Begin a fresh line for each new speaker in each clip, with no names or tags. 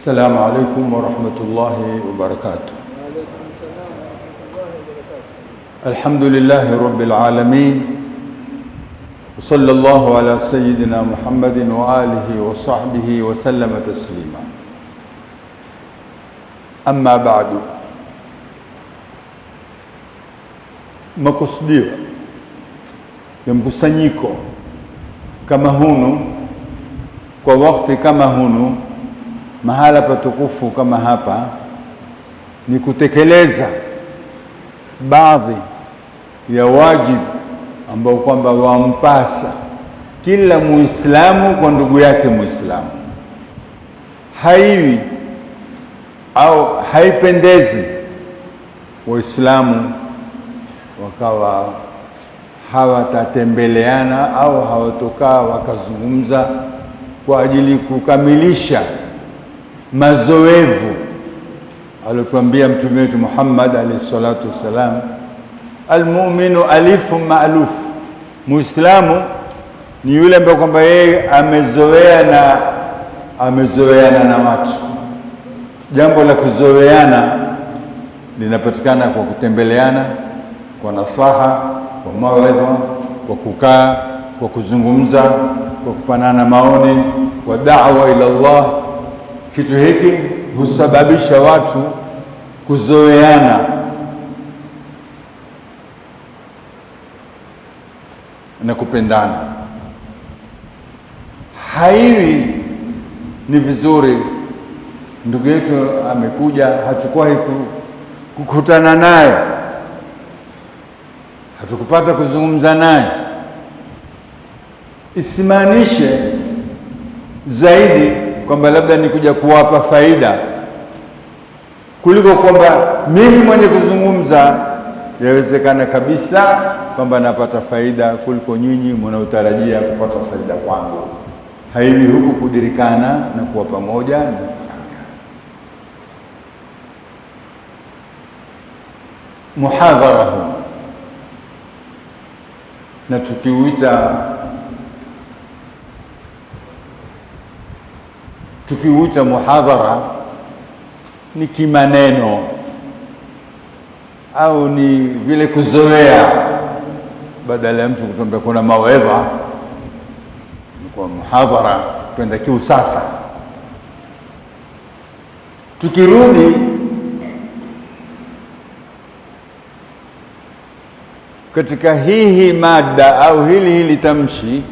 السلام عليكم ورحمة الله وبركاته. الحمد لله رب العالمين، وصلى الله على سيدنا محمد وآله وصحبه وسلم تسليما. أما بعد، makusudio ya mkusanyiko kama hunu kwa wakati kama hunu mahala patukufu kama hapa ni kutekeleza baadhi ya wajibu ambao kwamba wampasa kila Muislamu kwa ndugu yake Muislamu. Haiwi au haipendezi Waislamu wakawa hawatatembeleana au hawatokaa wakazungumza kwa ajili kukamilisha mazoevu alotuambia Mtume wetu Muhammad alayhi salatu wassalam, almu'minu alifu ma'luf. Muislamu ni yule ambaye kwamba yeye amezoeana na watu. Jambo la kuzoeana linapatikana kwa kutembeleana, kwa nasaha, kwa mawaidha, kwa kukaa, kwa kuzungumza, kwa kupanana maoni, kwa da'wa ila Allah. Kitu hiki husababisha watu kuzoeana na kupendana. Haiwi ni vizuri ndugu yetu amekuja, hatukuwahi kukutana naye, hatukupata kuzungumza naye, isimaanishe zaidi kwamba labda nikuja kuwapa faida kuliko kwamba mimi mwenye kuzungumza yawezekana kabisa kwamba napata faida kuliko nyinyi mnaotarajia kupata faida kwangu. Haiwi huku kudirikana na kuwa pamoja na kufahamiana. Muhadhara huu na tukiuita muhadhara ni kimaneno au ni vile kuzoea, badala ya mtu kutuambia kuna mawaidha ni kwa muhadhara kwenda kiusasa. Tukirudi katika hii mada au hili tamshi,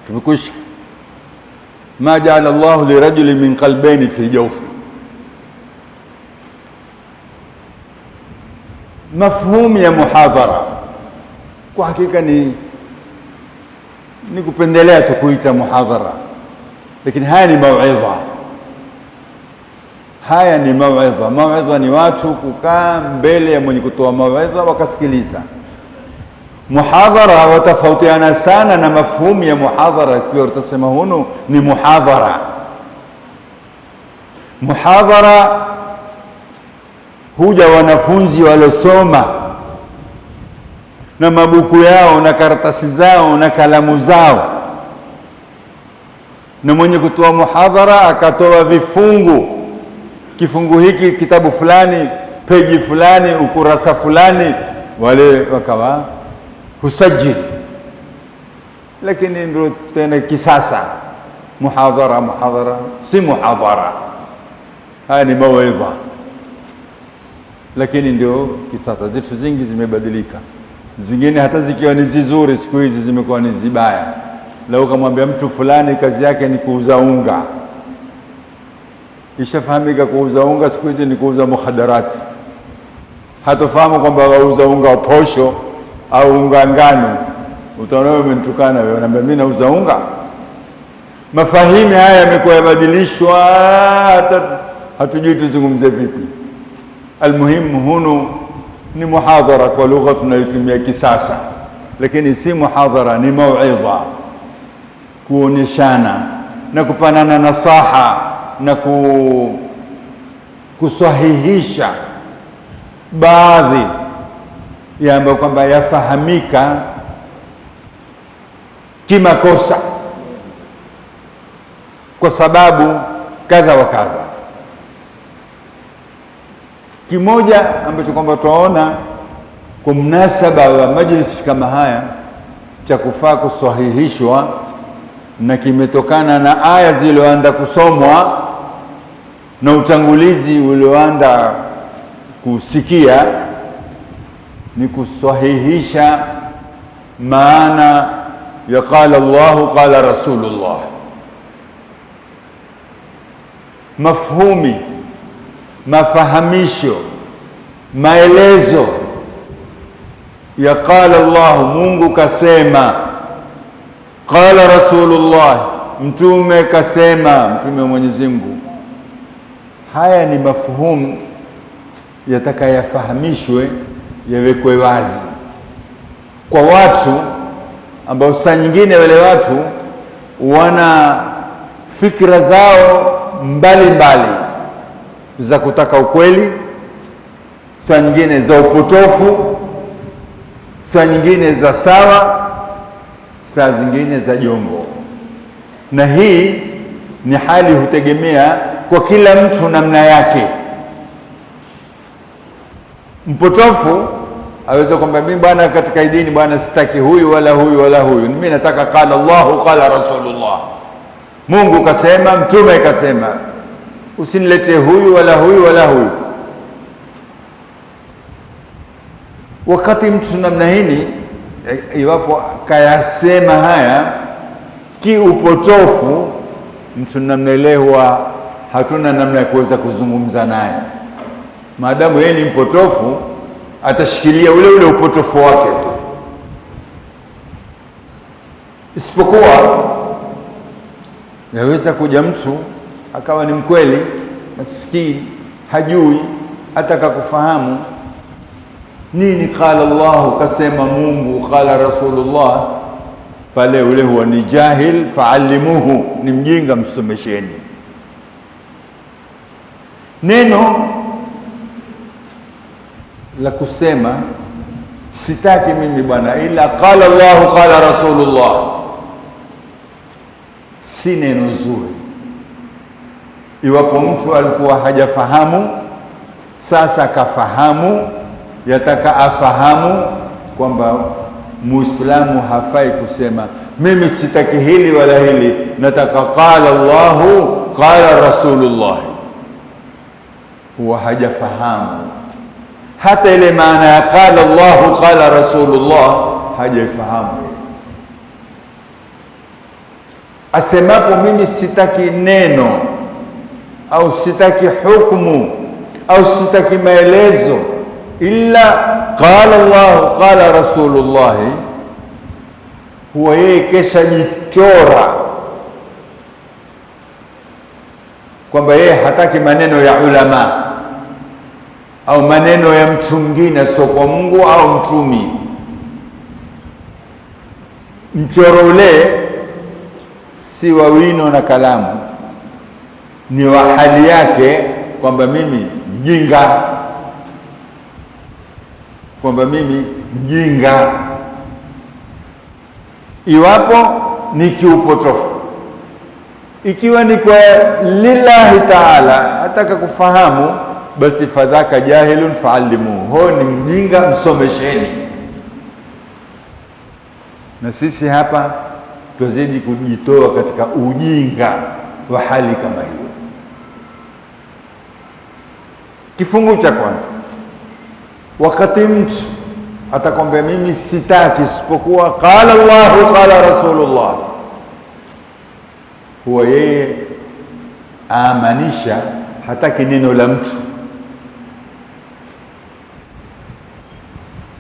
tumekwisha ma ja'ala Allahu lirajulin min qalbayni fi jawfi. Mafhumu ya muhadhara kwa hakika ni kupendelea tu kuita muhadhara, lakini haya ni mauidha. Haya ni mauidha. Mauidha ni watu kukaa mbele ya mwenye kutoa mauidha wakasikiliza. Muhadhara watafautiana sana na mafhumu ya muhadhara. Kwa utasema huno ni muhadhara. Muhadhara huja wanafunzi walosoma na mabuku yao na karatasi zao na kalamu zao, na mwenye kutoa muhadhara akatoa vifungu, kifungu hiki kitabu fulani, peji fulani, ukurasa fulani, wale wakawa husajili. Lakini ndio tena kisasa muhadhara si muhadhara, haya ni mawaidha. Lakini ndio kisasa, zitu zingi zimebadilika. Zingine hata zikiwa ni zizuri siku hizi zimekuwa ni zibaya. Leo kamwambia mtu fulani kazi yake ni kuuza unga, ishafahamika kuuza unga siku hizi ni kuuza mukhadarati. Hatofahamu kwamba wauza unga wa posho au unga ngano. Utaona wewe umenitukana, wewe unaniambia mimi nauza unga. Mafahimi haya yamekuwa yabadilishwa, hata hatujui tuzungumze vipi. Almuhimu hunu ni muhadhara kwa lugha tunayotumia kisasa, lakini si muhadhara, ni mauidha, kuoneshana na kupanana nasaha na kusahihisha baadhi ya ambayo kwamba yafahamika kimakosa. kwa sababu kadha wa kadha. Kimoja ambacho kwamba tunaona kwa mnasaba wa majlis kama haya cha kufaa kusahihishwa na kimetokana na aya zilizoanza kusomwa na utangulizi ulioanza kusikia, ni kusahihisha maana ya qala Allahu qala Rasulullah. Mafhumi, mafahamisho, maelezo ya qala Allah, Mungu kasema, qala Rasulullah, mtume kasema, mtume wa Mwenyezi Mungu. Haya ni mafhumu yatakayafahamishwe, yawekwe wazi kwa watu ambao saa nyingine wale watu wana fikra zao mbalimbali za kutaka ukweli, saa nyingine za upotofu, saa nyingine za sawa, saa zingine za jongo. Na hii ni hali hutegemea kwa kila mtu namna yake. Mpotofu aweza kwamba mimi bwana, katika dini bwana, sitaki huyu wala huyu wala huyu, mimi nataka qala Allahu qala Rasulullah, Mungu kasema, mtume kasema, usiniletee huyu wala huyu wala huyu. Wakati mtu namna hili, iwapo kayasema haya kiupotofu, mtu namna ile huwa hatuna namna ya kuweza kuzungumza naye. Maadamu yeye ni mpotofu, atashikilia ule ule upotofu wake tu. Isipokuwa yaweza kuja mtu akawa ni mkweli, maskini, hajui, ataka kufahamu nini qala Allahu, kasema Mungu, qala Rasulullah, pale ule huwa ni jahil, faalimuhu, ni mjinga, msomesheni. Neno la kusema sitaki mimi bwana ila qala Allahu qala Rasulullah, si neno zuri. Iwapo mtu alikuwa hajafahamu, sasa kafahamu, yataka afahamu kwamba Muislamu hafai kusema mimi sitaki hili wala hili, nataka qala Allahu qala Rasulullah. Huwa hajafahamu hata ile maana ya qala Allahu qala Rasulullah, hajaifahamu. Asemapo mimi sitaki neno au sitaki hukumu au sitaki maelezo illa qala Allahu qala Rasulullah, huwa yeye kesha jichora kwamba yeye hataki maneno ya ulama au maneno ya mtu mwingine sio kwa Mungu au mtumi. Mchoro ule si wa wino na kalamu, ni wa hali yake, kwamba mimi mjinga, kwamba mimi mjinga. Iwapo ni kiupotofu, ikiwa ni kwa lillahi taala, ataka kufahamu, basi fadhaka jahilun faalimuhu, ho ni mjinga, msomesheni. Na sisi hapa tuzidi kujitoa katika ujinga wa hali kama hiyo. Kifungu cha kwanza, wakati mtu atakwambia mimi sitaki isipokuwa qala Allahu qala Rasulullah, huwa yeye aamanisha hataki neno la mtu,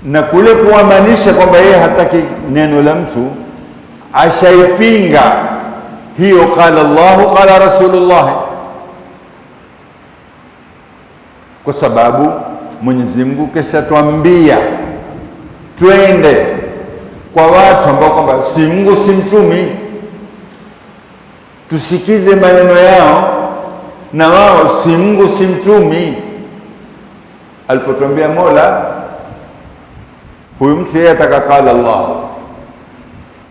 na kule kuamanisha kwamba yeye hataki neno la mtu, ashaipinga hiyo qala Allahu qala Rasulullah, kwa sababu Mwenyezi Mungu kesha tuambia twende kwa watu ambao kwamba si Mungu si mtumi, tusikize maneno yao, na wao si Mungu si mtumi. Alipotuambia Mola, huyu mtu yeye ataka qala Allah,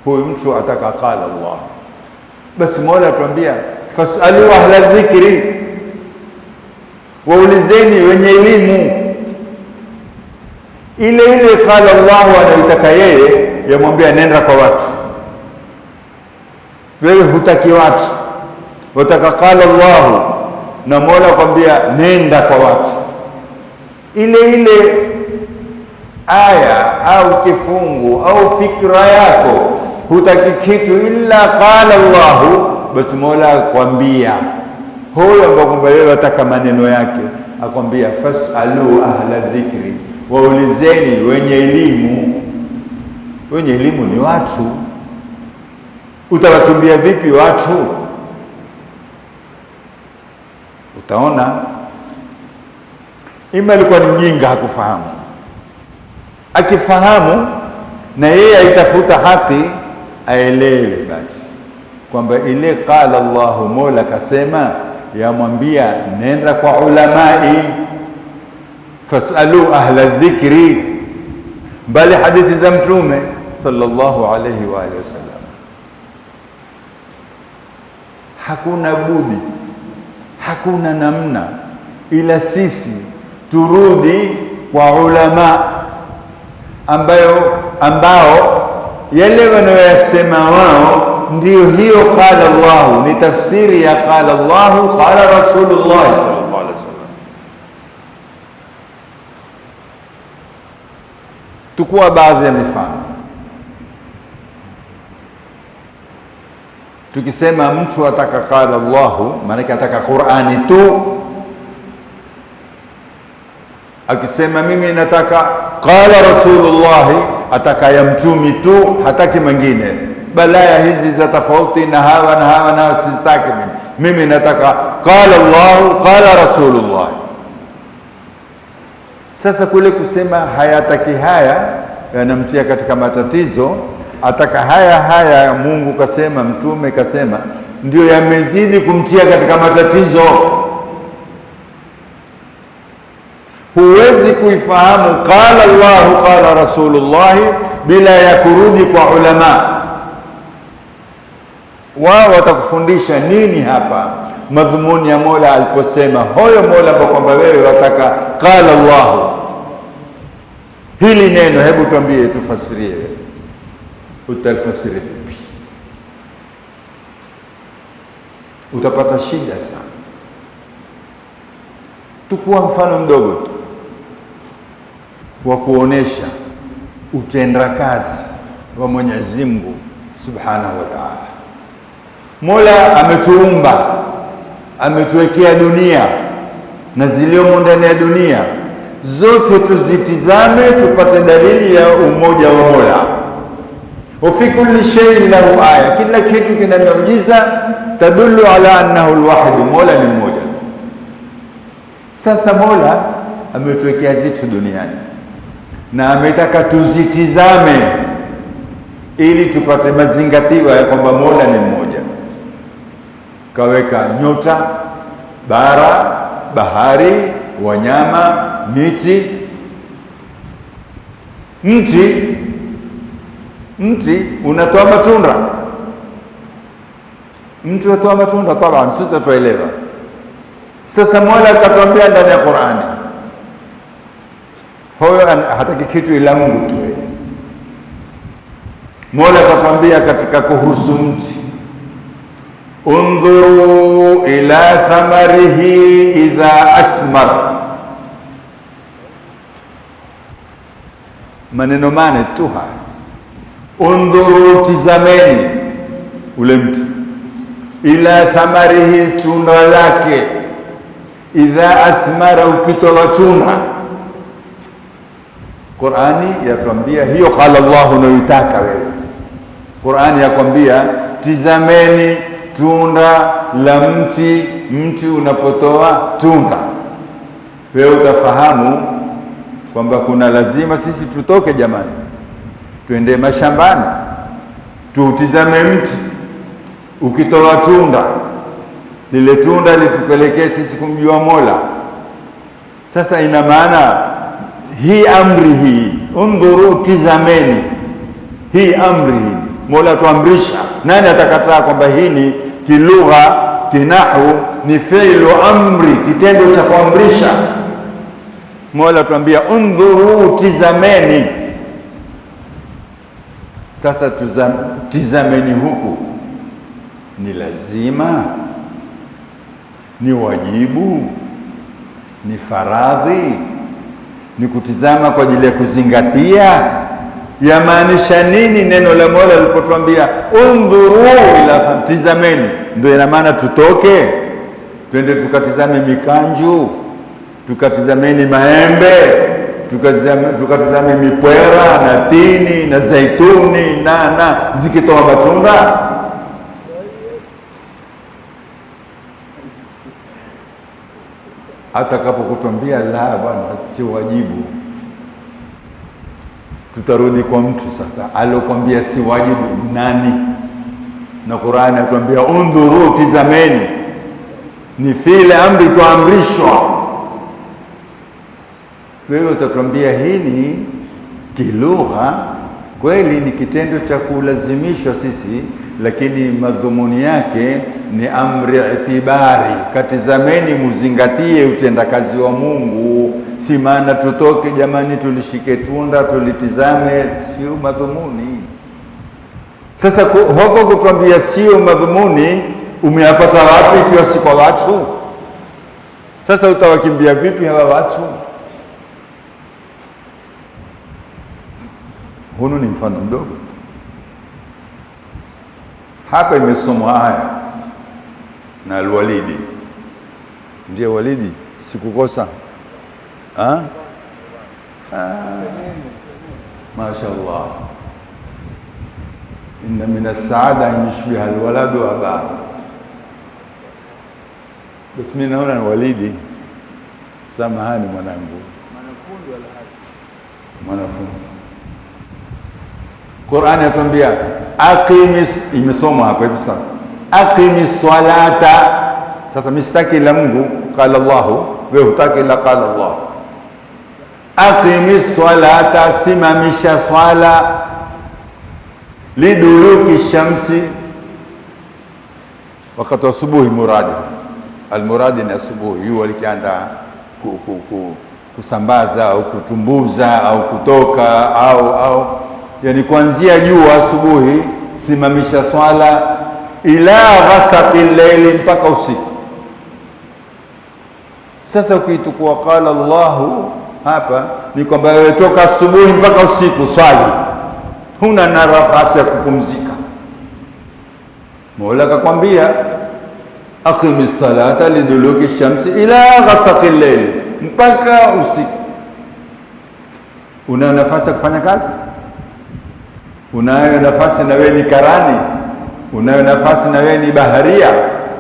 huyu mtu ataka qala Allah, basi Mola atuambia fasalu ahla dhikri, waulizeni wenye elimu. Ile ile qala Allahu anaitaka yeye, yamwambia nenda kwa watu. Wewe hutaki watu, wataka qala Allahu, na Mola kwambia nenda kwa watu. Ile ile aya au kifungu au fikra yako, hutaki kitu illa qala Allahu, basi Mola akwambia huyo ambao kwamba wewe wataka maneno yake, akwambia fasalu ahla dhikri, waulizeni wenye elimu. Wenye elimu ni watu. Utawakimbia vipi watu? Utaona ima alikuwa ni mjinga, hakufahamu. Akifahamu na yeye aitafuta haki, aelewe basi kwamba ile qala Allahu, Mola kasema, yamwambia nenda kwa ulamai, fasalu ahla dhikri. Bali hadithi za Mtume sallallahu alayhi wa alihi wasallam, hakuna budi, hakuna namna ila sisi turudi kwa ulama ambao yale wanayosema wao ndio hiyo qala Allahu, ni tafsiri ya qala Allahu qala Rasulullah sallallahu alaihi wasallam. Tukua baadhi ya mifano. Tukisema mtu ataka qala Allahu, maana yake ataka Qur'ani tu. Akisema mimi nataka qala Rasulullah, ataka ya Mtume tu, hataki mengine. Balaya hizi za tofauti na hawa na hawa na sistaki mimi nataka qala Allahu qala Rasulullah. Sasa kule kusema hayataki haya yanamtia katika matatizo, ataka haya Mungu kasema, Mtume kasema, ndio yamezidi kumtia katika matatizo. Huwezi kuifahamu qala Allahu qala Rasulullah bila ya kurudi kwa ulama. Wao watakufundisha nini hapa, madhumuni ya Mola aliposema hoyo Mola kwa kwamba wewe wataka qala Allahu. Hili neno hebu tuambie, tufasirie. Utalifasiri vipi? Utapata shida sana. Tukua mfano mdogo tu wa kuonesha utendakazi wa Mwenyezi Mungu Subhanahu wa Ta'ala. Mola ametuumba, ametuwekea dunia na ziliomo ndani ya dunia zote, tuzitizame tupate dalili ya umoja wa Mola. Wa fi kulli shay'in lahu aya, kila kitu kina miujiza tadullu ala annahu alwahid, Mola ni mmoja. Sasa Mola ametuwekea zitu duniani na ametaka tuzitizame ili tupate mazingatio ya kwamba Mola ni mmoja. Kaweka nyota, bara, bahari, wanyama, miti. Mti unatoa matunda. Mti unatoa matunda, taban sisi tuelewa. Sasa Mola akatuambia ndani ya Qur'ani, huyo hataki kitu ila Mungu tu. Mola akatuambia katika kuhusu mti, undhuru ila thamarihi idha athmar. Maneno mane tu haya. Undhuru, tizameni ule mti, ila thamarihi, tunda lake, idha athmara, ukitoa tunda. Qur'ani yatuambia hiyo qala Allahu unayoitaka wewe. Qur'ani yakwambia tizameni tunda la mti unapotoa tunda. Wewe utafahamu kwamba kuna lazima sisi tutoke jamani, tuende mashambani, tutizame mti ukitoa tunda, lile tunda litupelekee sisi kumjua Mola. Sasa ina maana hii amri hii, undhuru, tizameni, hii amri hii Mola tuamrisha. Nani atakataa kwamba hii ni kilugha kinahu ni fi'lu amri, kitendo cha kuamrisha. Mola tuambia undhuru, tizameni. Sasa tizameni huku ni lazima, ni wajibu, ni faradhi, ni kutizama kwa ajili ya kuzingatia? Yamaanisha nini neno la Mola lilipotuambia undhuru ila, tizameni? Ndio ina maana tutoke twende tukatizame mikanju, tukatizameni maembe, tukatizame mipwera na tini na zaituni na zikitoa matunda? Atakapokutuambia la bwana, si wajibu, tutarudi kwa mtu sasa alokuambia si wajibu nani? Na Qur'ani atuambia undhuru, tizameni, ni fi'li amri, tuamrishwa. Wewe utatuambia hili kilugha kweli ni kitendo cha kulazimishwa sisi, lakini madhumuni yake ni amri itibari, katizameni, muzingatie utendakazi wa Mungu. Si maana tutoke jamani tulishike tunda tulitizame, sio madhumuni. Sasa huko kutuambia sio madhumuni, umeyapata wapi ikiwa si kwa watu? Sasa utawakimbia vipi hawa watu? Hunu ni mfano mdogo. Hapa imesomwa aya na Al-Walidi. Ndiye Walidi, sikukosa? Mashaallah. Inna min as-saada an yushbiha al-waladu abahu. Basi mimi naona ni Walidi. Samahani mwanangu. Mwanafunzi. Qur'ani yatuambia aqimis, imesomwa hapa hivi sasa, aqimis salata. Sasa mistaki ila Mungu, qala Allah, wewe hutaki ila qala Allah. Aqimis salata, simamisha swala, liduluki shamsi, wakati wa asubuhi. Almuradi ni asubuhi, jua likianza kusambaza au kutumbuza au kutoka au yani kuanzia jua asubuhi, simamisha swala, ila ghasaqil layli, mpaka usiku. Sasa ukiitukua qala Allahu hapa ni kwamba wewe toka asubuhi mpaka usiku swali, huna nafasi ya kupumzika. Mola akakwambia aqimis salata liduluki shamsi ila ghasaqil layli, mpaka usiku. Una nafasi ya kufanya kazi? Unayo nafasi na wewe ni karani? Unayo nafasi na wewe ni baharia?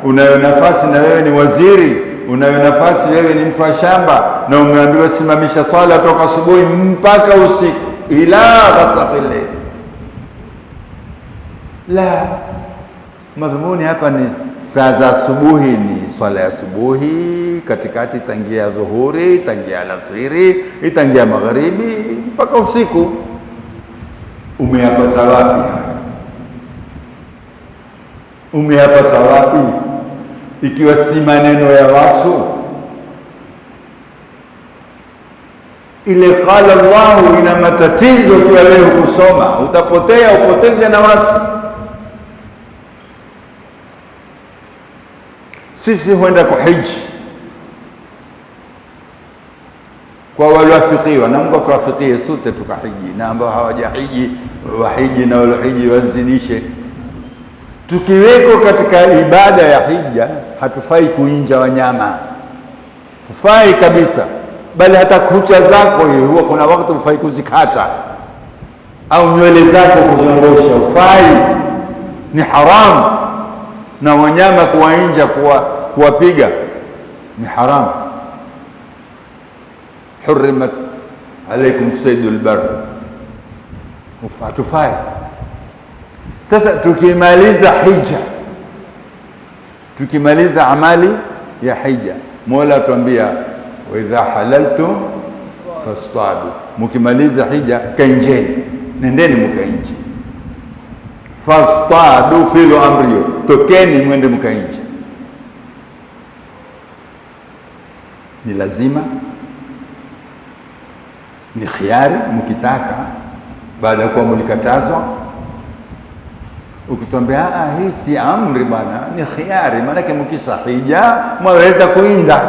Unayo nafasi na wewe ni waziri? Unayo nafasi wewe ni mtu wa shamba, na umeambiwa simamisha swala toka asubuhi mpaka usiku, ila ghasaqil layl? La, madhumuni hapa ni saa za asubuhi, ni swala ya asubuhi, katikati tangia dhuhuri, tangia alasiri, tangia magharibi mpaka usiku. Umeyapata wapi? Umeyapata wapi ikiwa si maneno ya watu? Ile qala Allahu ina matatizo tu ya leo kusoma, utapotea, upoteze na watu. Sisi huenda kuhiji kwa walioafikiwa, na Mungu atuafikie sote tukahiji, na ambao hawajahiji wahiji, na waliohiji wazidishe. Tukiweko katika ibada ya hija, hatufai kuinja wanyama, hufai kabisa, bali hata kucha zako huwa kuna wakati hufai kuzikata, au nywele zako kuziondosha, hufai, ni haramu. Na wanyama kuwainja, kuwapiga ni haramu. Hurrimat alaykum saydul bar, hatufai. Sasa tukimaliza hija, tukimaliza amali ya hija, Mola atuambia wa idha halaltum fastadu, mkimaliza hija kainjeni, nendeni mkainje. Fastadu fil amriyo, tokeni mwende mkainje. ni lazima, ni khiari mkitaka, baada ya kuwa mlikatazwa. Ukituambia hii si amri bwana, ni khiari, maana yake mkisha hija mwaweza kuinda.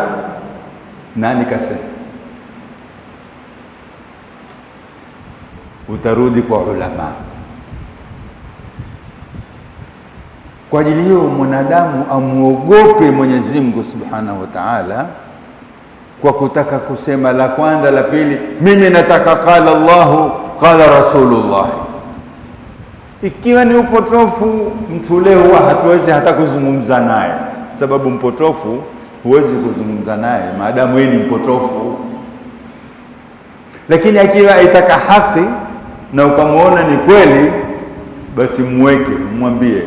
Nani kasema? Utarudi kwa ulama. Kwa ajili hiyo mwanadamu amuogope Mwenyezi Mungu Subhanahu wa Ta'ala kwa kutaka kusema la kwanza, la pili, mimi nataka qala Allahu qala Rasulullah. Ikiwa ni upotofu, mtu leo huwa hatuwezi hata kuzungumza naye, sababu mpotofu huwezi kuzungumza naye maadamu yeye ni mpotofu. Lakini akiwa aitaka haki na ukamuona ni kweli, basi mweke, mwambie.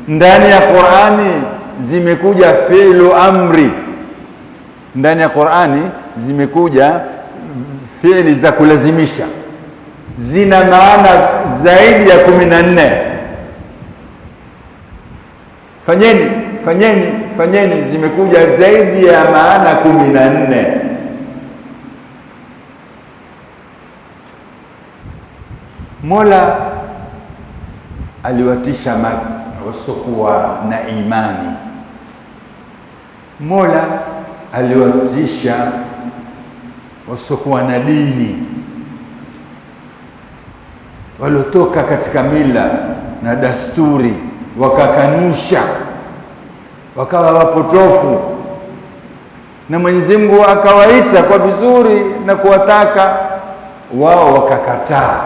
Ndani ya Qur'ani zimekuja fi'lu amri, ndani ya Qur'ani zimekuja fi'li za kulazimisha, zina maana zaidi ya 14. Fanyeni, fanyeni, fanyeni, zimekuja zaidi ya maana 14. Mola aliwatisha wasokuwa na imani. Mola aliwatisha wasokuwa na dini, waliotoka katika mila na dasturi, wakakanusha, wakawa wapotofu, na Mwenyezi Mungu akawaita kwa vizuri na kuwataka wao, wakakataa.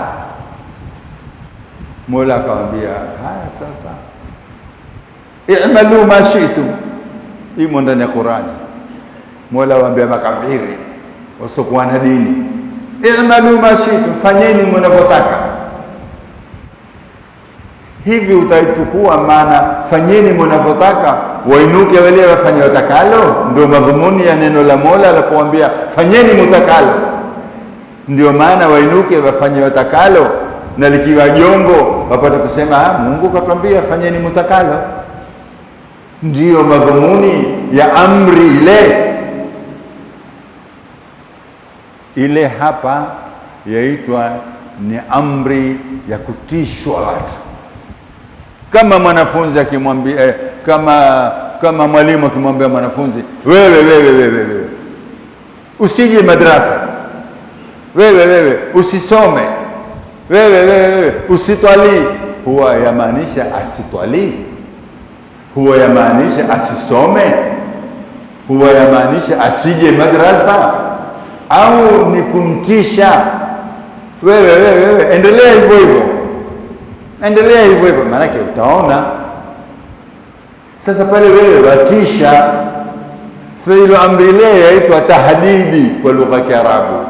Mola akawaambia, haya sasa, i'malu ma shi'tum. Imo ndani ya Qur'ani. Mola waambia makafiri wasokuwa na dini, i'malu ma shi'tum, fanyeni mnavyotaka. Hivi utaitukua maana fanyeni mnavyotaka, wainuke wale wafanye watakalo? Ndio madhumuni ya neno la Mola alipowaambia fanyeni mtakalo. Ndio maana wainuke wafanye watakalo, na likiwa jongo wapate kusema Mungu katuambia fanyeni mtakalo. Ndiyo madhumuni ya amri ile hapa yaitwa ni amri ya kutishwa watu. Kama mwanafunzi akimwambia kama mwalimu akimwambia mwanafunzi, wewe usije madrasa, wewe usisome, wewe usitwali, huwa yamaanisha asitwali? Huwa yamaanisha asisome? Huwa yamaanisha asije madrasa? Au ni kumtisha? Wewe endelea hivyo hivyo, endelea hivyo hivyo, maanake utaona sasa pale wewe watisha. Fi'lu amri ile yaitwa tahdidi kwa lugha ya Kiarabu,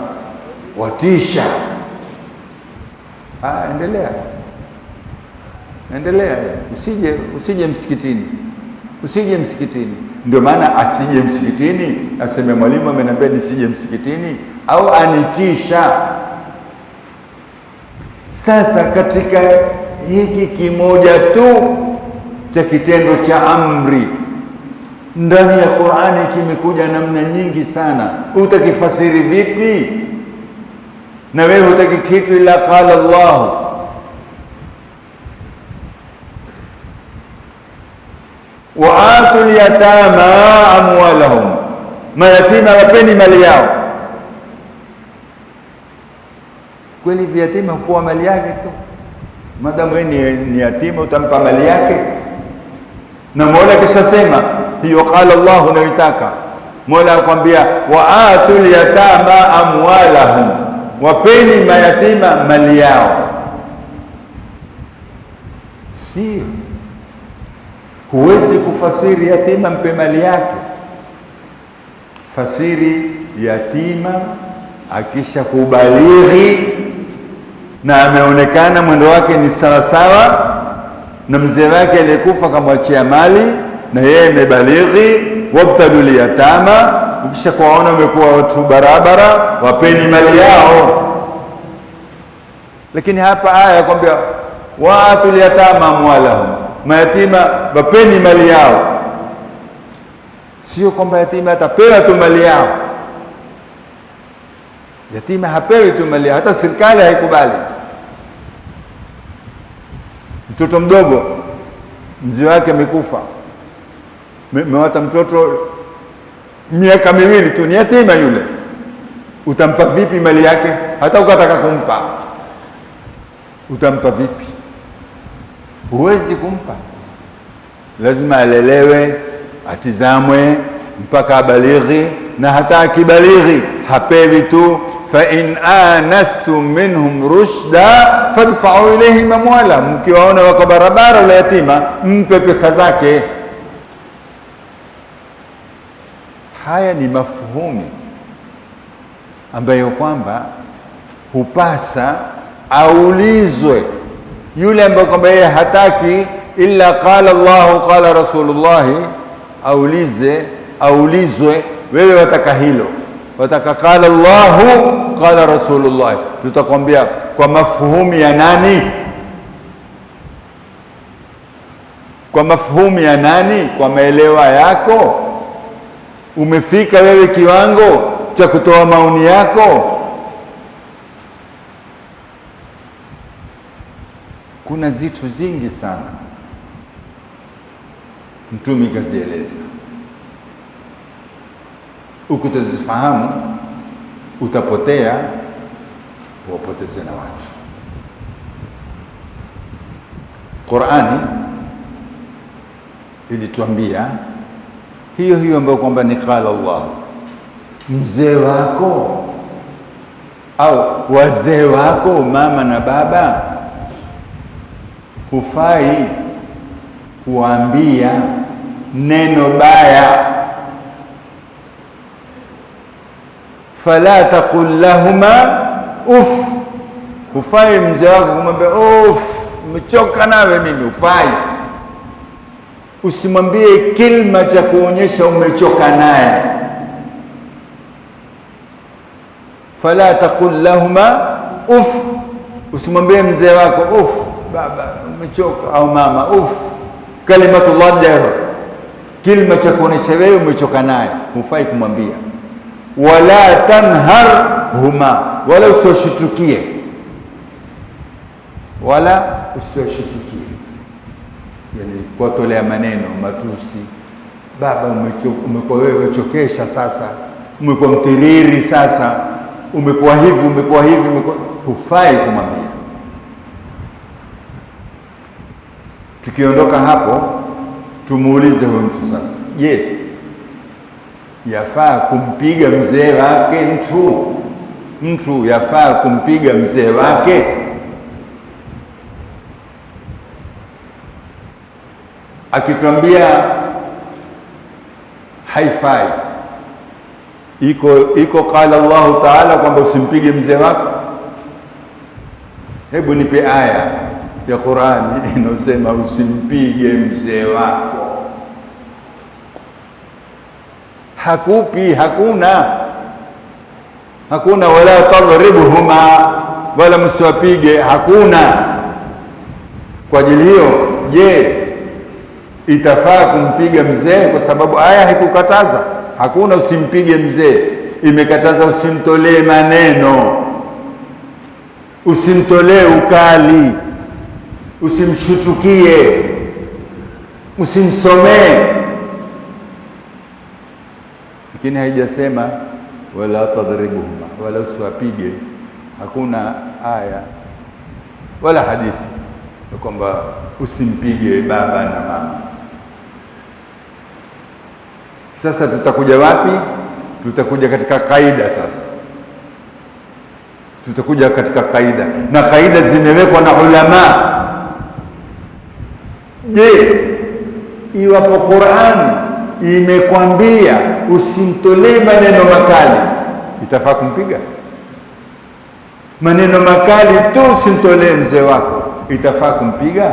watisha. Endelea, usije msikitini, usije msikitini. Ndio maana asije msikitini, aseme mwalimu ameniambia nisije msikitini, au anitisha. Sasa katika hiki kimoja tu cha kitendo cha amri ndani ya Qur'ani kimekuja namna nyingi sana. Utakifasiri vipi? Na wewe hutaki kitu ila qala Allah. Wa atul yatama amwalahum, mayatima wapeni mali yao. Kweli yatima hupewa mali yake tu? Madamu wewe ni yatima utampa mali yake? Na Mola kisha sema hiyo qala Allah unaitaka. Mola akwambia wa atul yatama amwalahum, wapeni mayatima mali yao. Si huwezi kufasiri yatima mpe mali yake. Fasiri yatima akisha kubalighi na ameonekana mwendo wake ni sawasawa na mzee wake aliyekufa kamwachia mali, na yeye amebalighi. Wabtalul yatama, ukisha kuwaona wamekuwa watu barabara, wapeni mali yao. Lakini hapa aya yakwambia waatul yatama amwalahum, mayatima wapeni mali yao. Sio kwamba yatima atapewa tu mali yao, Yatima hapewi tu mali, hata serikali haikubali. Mtoto mdogo mzee wake amekufa, mewata mtoto miaka miwili tu, ni yatima yule, utampa vipi mali yake? Hata ukataka kumpa, utampa vipi? Huwezi kumpa. Lazima alelewe, atizamwe mpaka abalighi, na hata akibalighi hapewi tu. Fa in anastum minhum rushda fadfa'u ilayhim amwala, mkiwaona wako barabara ule yatima, mpe pesa zake. Haya ni mafhumi ambayo kwamba hupasa aulizwe yule ambaye kwamba yeye hataki illa qala Allahu qala Rasulullah, aulizwe, wewe wataka hilo, wataka qala Allahu qala Rasulullah, tutakwambia kwa mafhumu ya nani? Kwa mafhumu ya nani? Kwa maelewa yako? Umefika wewe kiwango cha kutoa maoni yako? Kuna zitu zingi sana Mtume kazieleza, ukutazifahamu utapotea, wapoteze na watu. Qur'ani ilituambia hiyo hiyo ambayo kwamba ni qala Allah. Mzee wako au wazee wako, mama na baba, hufai kuambia neno baya. Fala taqul lahuma uff, hufai mzee wako kumwambia uff, umechoka nawe mimi, hufai. Usimwambie kilma cha kuonyesha umechoka naye. Fala taqul lahuma uff, usimwambie mzee wako uff, baba umechoka, au mama uff, kalimatullah jar, kilma cha kuonyesha wewe umechoka naye, hufai kumwambia. Wala tanharhuma, wala usiwashitukie, wala usiwashitukie, yani kuwatolea maneno matusi. Baba umekuwa wewe wachokesha sasa, umekuwa mtiriri sasa, umekuwa hivi, umekuwa hivi, hufai kumwambia. Tukiondoka hapo, tumuulize huyo mtu sasa, je, yafaa kumpiga mzee wake? Mtu yafaa kumpiga mzee wake? Akituambia haifai, iko qala Allahu Ta'ala kwamba usimpige mzee wako. Hebu nipe aya ya Qur'ani inayosema usimpige mzee wako. Hakupi, hakuna. Wala tadribuhuma, wala msiwapige, hakuna. Kwa ajili hiyo, je, itafaa kumpiga mzee? Kwa sababu aya haikukataza, hakuna usimpige mzee, imekataza usimtolee maneno, usimtolee ukali, usimshutukie, usimsomee. Lakini haijasema wala tadribuhuma, wala usiwapige. Hakuna aya wala hadithi kwamba usimpige baba na mama. Sasa tutakuja wapi? Tutakuja katika kaida. Sasa tutakuja katika kaida, na kaida zimewekwa na ulama. Je, iwapo Qur'ani imekwambia usimtolee maneno makali, itafaa kumpiga? Maneno makali tu usimtolee mzee wako, itafaa kumpiga?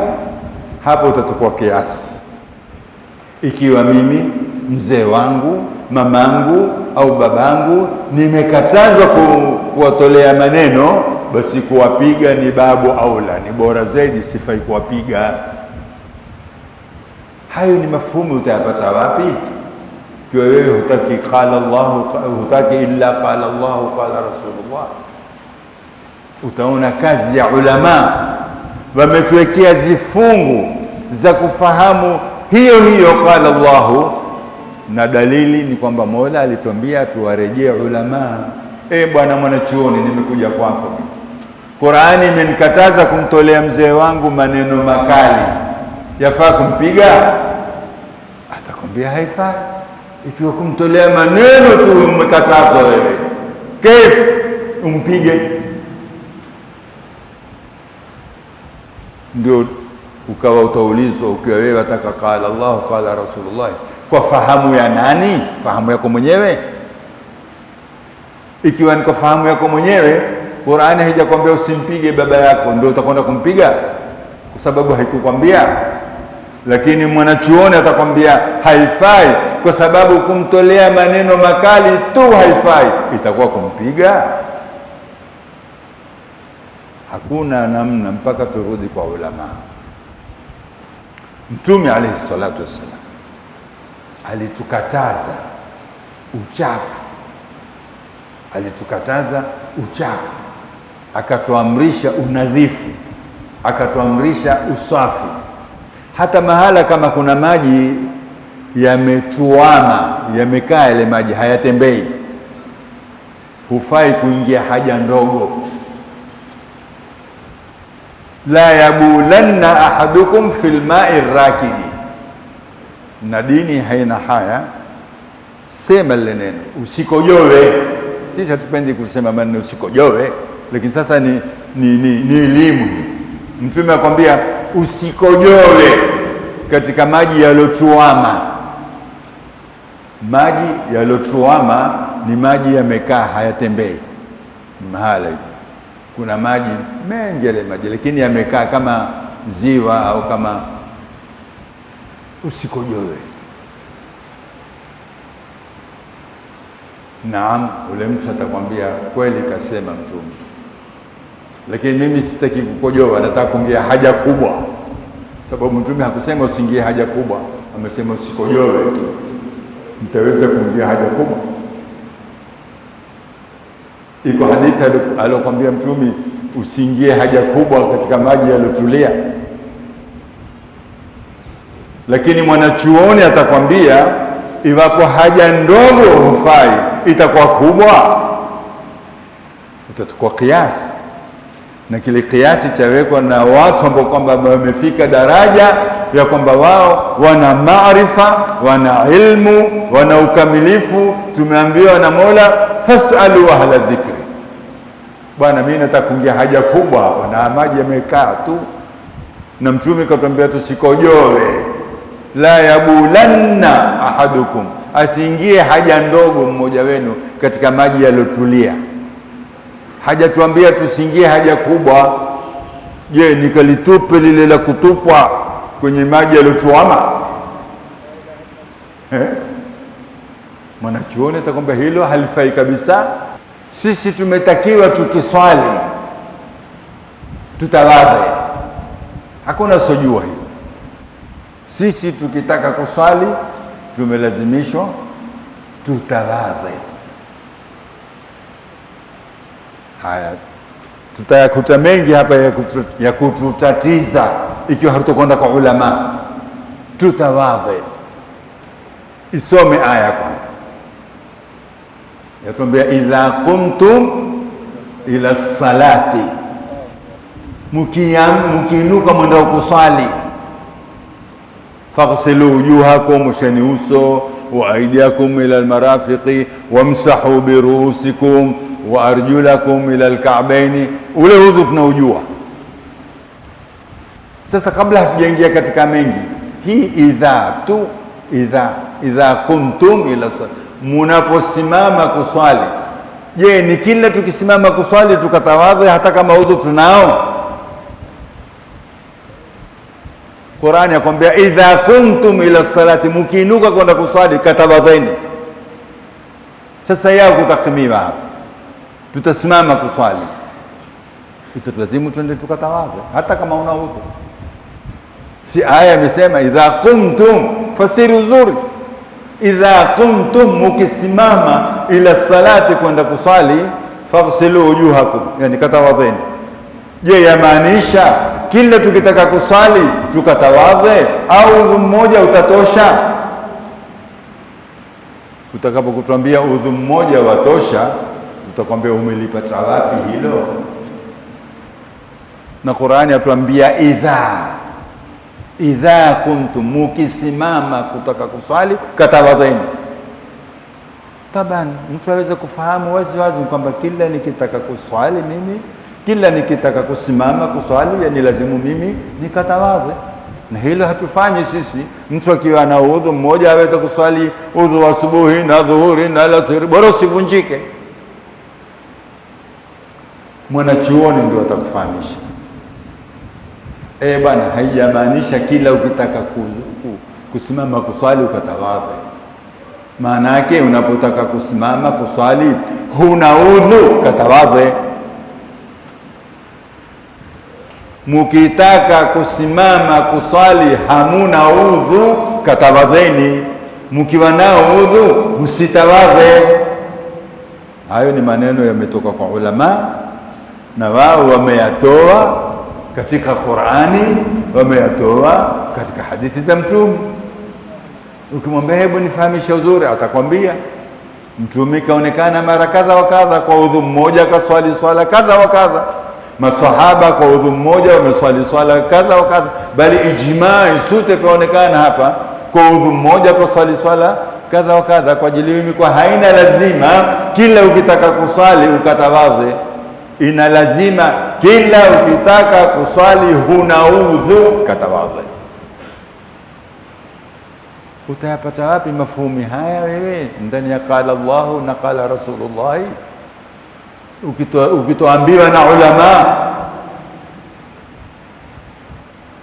Hapo utatukua kiasi. Ikiwa mimi mzee wangu, mamangu au babangu nimekatazwa kuwatolea maneno, basi kuwapiga ni babu aula, ni bora zaidi, sifai kuwapiga. Hayo ni mafhumu utayapata wapi? Ikiwa wewe hutaki qala Allah, hutaki illa qala Allah qala Rasulullah, utaona kazi ya ulama wametuwekea zifungu za kufahamu hiyo hiyo qala Allah, na dalili ni kwamba Mola alituambia tuwarejee ulama. Bwana mwanachuoni, nimekuja kwako mimi, Qur'ani imenikataza kumtolea mzee wangu maneno makali, yafaa kumpiga? Atakwambia haifai. Ikiwa kumtolea maneno tu umekatazwa wewe, kaifa umpige? Ndio ukawa utaulizwa, ukiwa wewe wataka qala Allah qala Rasulullah, kwa fahamu ya nani? Fahamu yako mwenyewe. Ikiwa ni kwa fahamu yako mwenyewe, Qur'ani haijakwambia usimpige baba yako, ndio utakwenda kumpiga kwa sababu haikukwambia. Lakini mwanachuoni atakwambia haifai kwa sababu kumtolea maneno makali tu haifai, itakuwa kumpiga? Hakuna namna mpaka turudi kwa ulama. Mtume alayhi salatu wassalam alitukataza uchafu, akatuamrisha unadhifu, akatuamrisha usafi. Hata mahala kama kuna maji yametuama, yamekaa yale maji hayatembei, hufai kuingia haja ndogo. La yabulanna ahadukum fil ma'i rakidi, na dini haina haya. Sema lile neno usikojoe. Sisi hatupendi kusema maneno usikojoe, lakini sasa ni elimu hii. Mtume akwambia usikojoe katika maji yalotuama. Maji yalotuama ni maji yamekaa hayatembei. Mahala hivi kuna maji mengi, yale maji lakini yamekaa kama ziwa au kama, usikojoe. Naam, ule mtu atakwambia kweli kasema Mtume, lakini mimi sitaki kukojoa, nataka kuingia haja kubwa. Sababu Mtume hakusema usiingie haja kubwa, amesema usikojoe tu. Mtaweza kuingia haja kubwa? Iko hadithi alokuambia Mtume usiingie haja kubwa katika maji yalotulia. Lakini mwanachuoni atakwambia iwapo haja ndogo hufai, itakuwa kubwa, itatukua kiasi, na kile kiasi chawekwa na watu ambao kwamba wamefika daraja ya kwamba wao wana maarifa, wana ilmu, wana ukamilifu. Tumeambiwa na Mola, fasalu ahla dhikri. Bwana, mimi nataka kuingia haja kubwa hapa na maji yamekaa tu, na Mtume katuambia tusikojoe. La yabulanna ahadukum, asiingie haja ndogo mmoja wenu katika maji yalotulia. Hajatuambia tusiingie haja kubwa. Je, nikalitupe lile la kutupwa kwenye maji yalotuama? Mwanachuoni atakwambia hilo halifai kabisa. Sisi tumetakiwa tukiswali tutawadhe, hakuna sojua hilo. Sisi tukitaka kuswali tumelazimishwa tutawadhe. Haya, tutayakuta mengi hapa ya kututatiza ikiwa hatutokwenda kwa ulama. Tutawadhe. Isome aya kwanza, yatuambia idha kuntum ila salati, mukiinuka mwenda kuswali, faghsilu wujuhakum, usheni uso, wa aidiakum ila almarafiqi, wamsahu biruusikum wa arjulakum ila alka'baini. Ule udhu tunaujua. Sasa kabla hatujaingia katika mengi, hii idha kuntum ila salati, munaposimama kuswali. Je, ni kila tukisimama kuswali tukatawadhi hata kama udhu tunao? Qur'ani yakwambia idha kuntum ila salati, mukiinuka kwenda kuswali katawadheni. Sasa yao kutakmima hapa, tutasimama kuswali, italazimu twende tukatawadhi hata kama una udhu. Si aya imesema idha kuntum fasiru zuri, idha kuntum, mukisimama ila salati, kwenda kusali, faghsilu wujuhakum, yani katawadheni. Je, yamaanisha kila tukitaka kusali tukatawadhe au udhu mmoja utatosha? Utakapokutuambia udhu mmoja watosha, tutakwambia umelipata wapi hilo? Na Qur'ani atuambia idha kuntum, mukisimama kutaka kuswali katawadheni. Taban mtu aweze kufahamu wazi wazi kwamba kila nikitaka kuswali mimi, kila nikitaka kusimama kuswali, yani lazimu mimi nikatawadhe. Na hilo hatufanyi sisi. Mtu akiwa na udhu mmoja aweze kuswali udhu wa asubuhi na dhuhuri na alasiri, bora usivunjike. Mwanachuoni ndio atakufahamisha. Bwana, haijamaanisha kila ukitaka kusimama kuswali ukatawadhe. Maana yake unapotaka kusimama kuswali huna udhu, katawadhe. Mukitaka kusimama kuswali hamuna udhu, katawadheni. Mkiwa nao udhu msitawadhe. Hayo ni maneno yametoka kwa ulama, na wao wameyatoa katika Qur'ani, wameyatoa katika hadithi za Mtume. Ukimwambia hebu nifahamishe uzuri, atakwambia Mtume kaonekana mara kadha wa kadha kwa udhu mmoja akaswali swala kadha wa kadha. Masahaba kwa udhu mmoja wameswali swala kadha wa kadha, bali ijmaa sote tunaonekana hapa kwa udhu mmoja tuswali swala kadha wa kadha. Kwa ajili mimi kwa haina lazima kila ukitaka kuswali ukatawadhe. Ina lazima kila ukitaka kuswali huna udhu, katawadhe. Utayapata wapi mafhumi haya wewe ndani ya qala Allahu na qala Rasulullah? Ukitoambiwa na ulama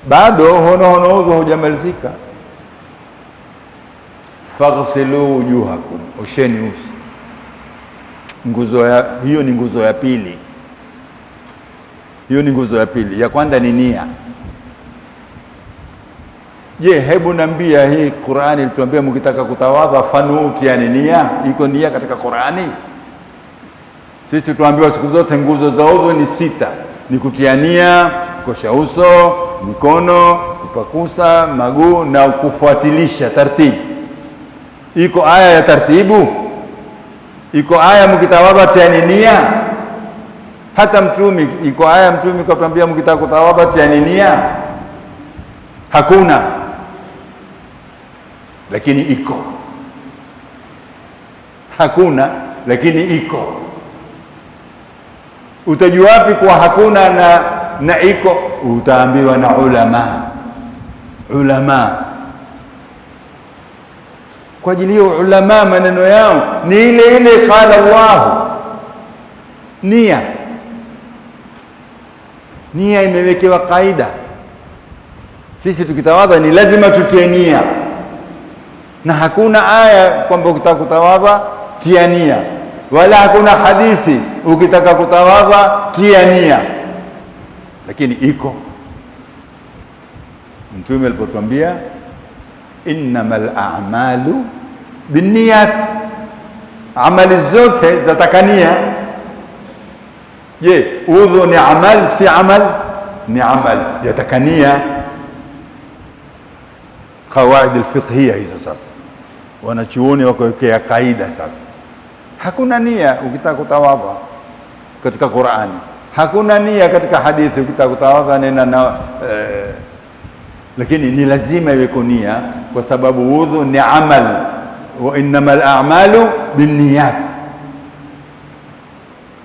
bado hono udhu hujamalizika. Faghsilu wujuhakum, osheni uso. Hiyo ni nguzo ya pili. Hiyo ni nguzo ya pili. Ya kwanza ni nia. Je, hebu nambia, hii Qur'ani ilituambia mkitaka kutawadha fanuti, yani nia. Iko nia katika Qur'ani? Sisi tuambiwa siku zote nguzo za udhu ni 6. Ni kutia nia, kosha uso, mikono, kupakusa maguu na kufuatilisha taratibu. Iko aya ya taratibu? Iko aya mkitawadha tiani nia? Hata Mtume iko aya Mtume katuambia mkitaka kutawadha tiani nia? Hakuna. Lakini iko. Hakuna lakini iko. Utajua wapi kwa hakuna na iko? Utaambiwa na ulama. Kwa ajili hiyo ulama maneno yao ni ile ile qala Allah. Nia imewekewa kaida. Sisi tukitawadha ni lazima tutie nia, na hakuna aya kwamba ukitaka kutawadha tia nia, wala hakuna hadithi ukitaka kutawadha tia nia. Lakini iko. Mtume alipotuambia innamal a'malu binniyat, amali zote zatakania. Je, udhu ni amal si amal? Ni amal, yatakania. Qawaid alfiqhiyya hizo sasa wanachuoni wakawekea kaida. Sasa hakuna nia ukitaka kutawadha katika Qur'ani, hakuna nia katika hadithi ukitaka kutawadha nena lakini ni lazima iwe nia, kwa sababu udhu ni amal, wa innamal a'malu binniyat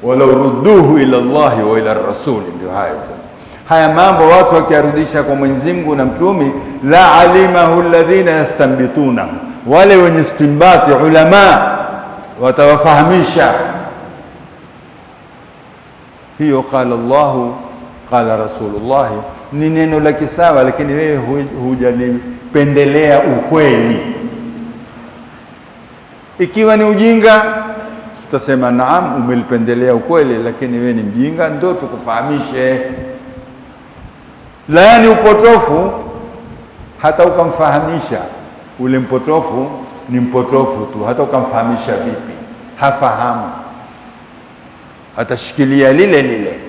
walau rudduhu ila Allah wa ila ar-rasul. Ndio hayo sasa. Haya mambo watu wakiarudisha kwa Mwenyezi Mungu na Mtume, la alimahu alladhina yastanbitunahu, wale wenye istimbati ulama watawafahamisha. Hiyo qala Allahu qala Rasulullah ni neno la kisawa, lakini wewe hujanipendelea ukweli. Ikiwa ni ujinga tutasema naam, umelipendelea ukweli, lakini wewe ni mjinga, ndio tukufahamishe. La, ni upotofu, hata ukamfahamisha ule mpotofu ni mpotofu tu, hata ukamfahamisha vipi hafahamu, atashikilia lile lile.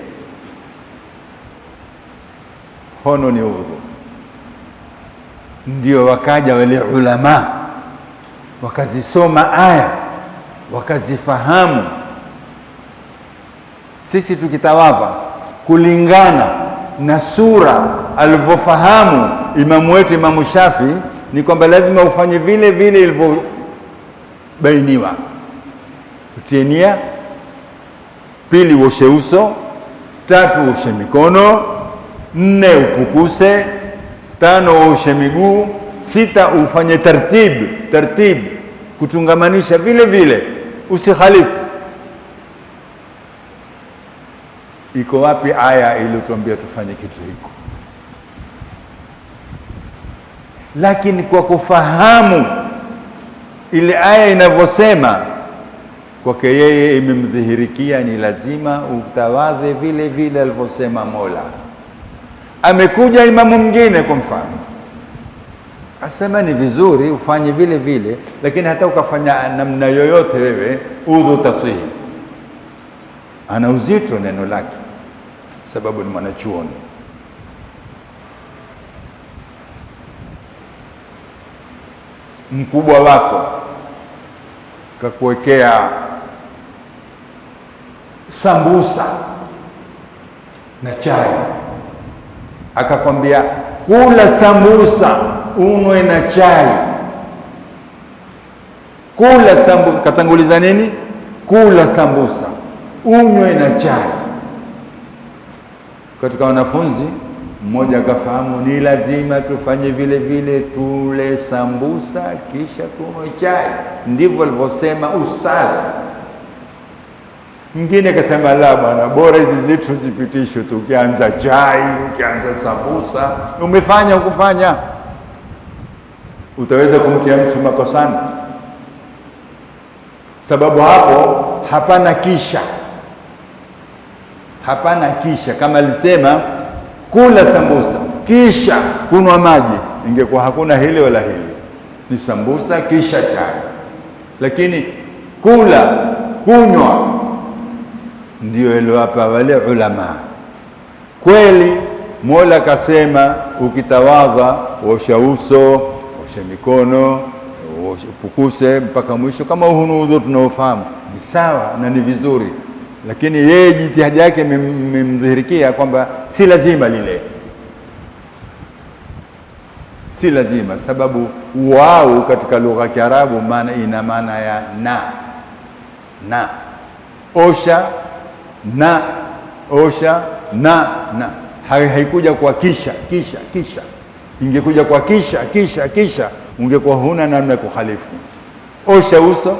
Hono ni udhu. Ndio wakaja wale ulama wakazisoma aya wakazifahamu. Sisi tukitawadha kulingana na sura alivyofahamu imamu wetu Imamu Shafi, ni kwamba lazima ufanye vile vile ilivyobainiwa. Utie nia, pili uoshe uso, tatu uoshe mikono, 4 upukuse, 5 uoshe miguu, 6 ufanye tartib kutungamanisha vile vile, usikhalifu. Iko wapi aya iliyotuambia tufanye kitu hiko? Lakini kwa kufahamu ile aya inavyosema, kwake yeye imemdhihirikia ni lazima utawadhe vile vile alivyosema Mola. Amekuja imamu mwingine kwa mfano asema ni vizuri ufanye vile vile, lakini hata ukafanya namna yoyote wewe udhu tasihi. Ana uzito neno lake, sababu ni mwanachuoni. Mkubwa wako kakuwekea sambusa na chai, akakwambia kula sambusa unwe na chai. Kula sambusa, katanguliza nini? Kula sambusa unywe na chai. Katika wanafunzi mmoja akafahamu ni lazima tufanye vile vile, tule sambusa kisha tunywe chai, ndivyo alivyosema ustadhi. Mwingine akasema la bwana, bora hizi zitu zipitishwe tu, ukianza chai ukianza sambusa, umefanya ukufanya, utaweza kumtia mtu makosani, sababu hapo hapana kisha. Kama alisema kula sambusa kisha kunwa maji, ingekuwa hakuna hili wala hili, ni sambusa kisha chai. Lakini kula kunywa ndio iliyowapa wale ulama. Kweli Mola kasema ukitawadha osha uso, osha mikono, upukuse mpaka mwisho, kama hunu udhu tunaofahamu ni sawa na ni vizuri, lakini yeye jitihada yake imemdhihirikia kwamba si lazima lile, si lazima, sababu wao katika lugha ya Kiarabu maana ina maana ya na osha na osha na haikuja kwa kisha. Ingekuja kwa kisha ungekuwa huna namna ya kukhalifu. Osha uso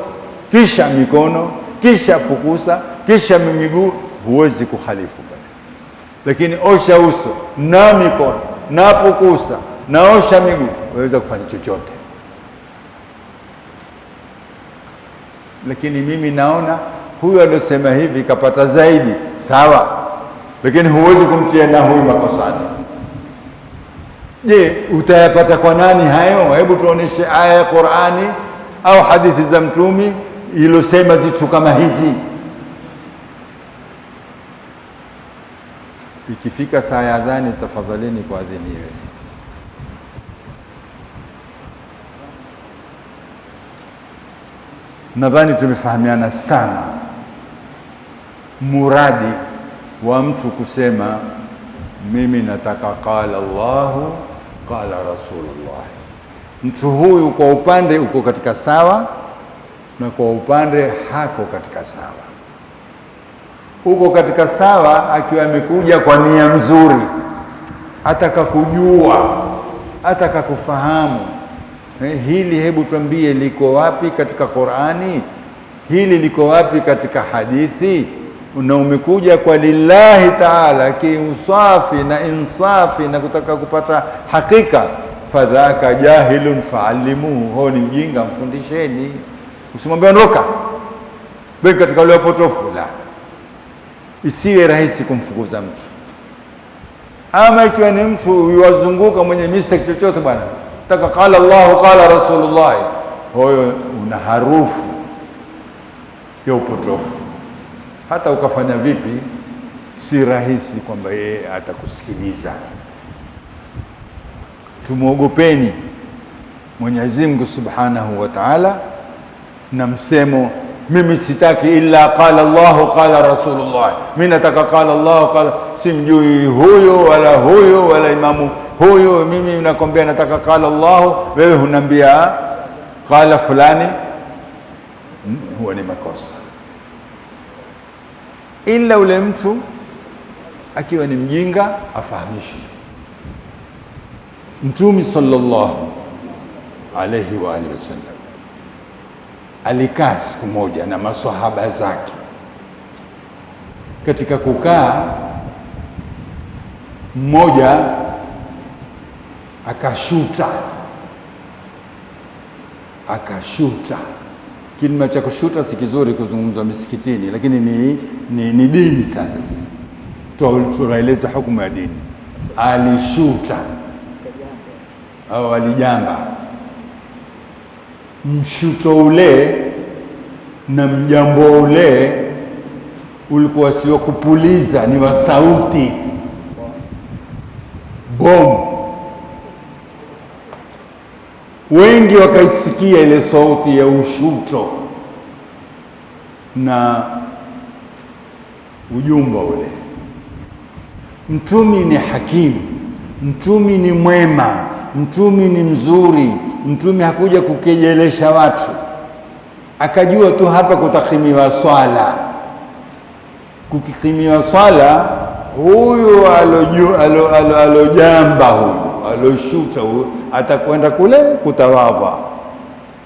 kisha mikono kisha pukusa kisha miguu, huwezi kukhalifu bali. Lakini osha uso na mikono na pukusa na osha miguu, waweza kufanya chochote. Lakini mimi naona huyu aliyosema hivi kapata zaidi, sawa, lakini huwezi kumtia na huyu makosani. Je, utayapata kwa nani hayo? Hebu tuoneshe aya ya Qur'ani au hadithi za Mtume ilosema zitu kama hizi. Ikifika saa ya adhani, tafadhalini kuadhiniwe. Nadhani tumefahamiana sana muradi wa mtu kusema mimi nataka qala Allahu qala Rasulullah. Mtu huyu kwa upande uko katika sawa na kwa upande hako katika sawa. Uko katika sawa akiwa amekuja kwa nia nzuri, ataka kujua, ataka kufahamu hili, hebu tuambie liko wapi katika Qur'ani, hili liko wapi katika hadithi, na umekuja kwa lillahi ta'ala kiusafi na insafi na kutaka kupata hakika, fadhaka jahilun fa'allimuhu, ho ni mjinga mfundisheni. Usimwambie ondoka bali katika wale wapotofu, la, isiwe rahisi kumfukuza mtu. Ama ikiwa ni mtu yuwazunguka mwenye mistake chochote, bwana taka qala Allahu qala Rasulullah, huyo una harufu ya upotofu. Hata ukafanya vipi, si rahisi kwamba yeye atakusikiliza. Tumuogopeni Mwenyezi Mungu Subhanahu wa Ta'ala na msemo, mimi sitaki illa qala Allah qala Rasulullah. Mimi nataka qala Allah qala, simjui huyo wala huyo wala imamu huyo. Mimi nakwambia nataka qala Allah, wewe hunambia qala fulani, huwa ni makosa. Ila ule mtu akiwa ni mjinga afahamishwe. Mtume sallallahu alayhi wa alihi wasallam alikaa siku moja na maswahaba zake. Katika kukaa, mmoja akashuta. Kilima cha kushuta si kizuri kuzungumzwa misikitini, lakini ni dini. Sasa sisi tunaeleza hukumu ya dini. Alishuta au alijamba. Mshuto ule na mjambo ule ulikuwa sio kupuliza, ni wa sauti, bomu. Wengi wakaisikia ile sauti ya ushuto na ujumbe ule. Mtumi ni hakimu, mtumi ni mwema, mtumi ni mzuri. Mtumi hakuja kukejelesha watu, akajua tu hapa kutakimiwa swala. Kukikimiwa swala, huyu alojamba, huyu aloshuta, huyu atakwenda kule kutawadha.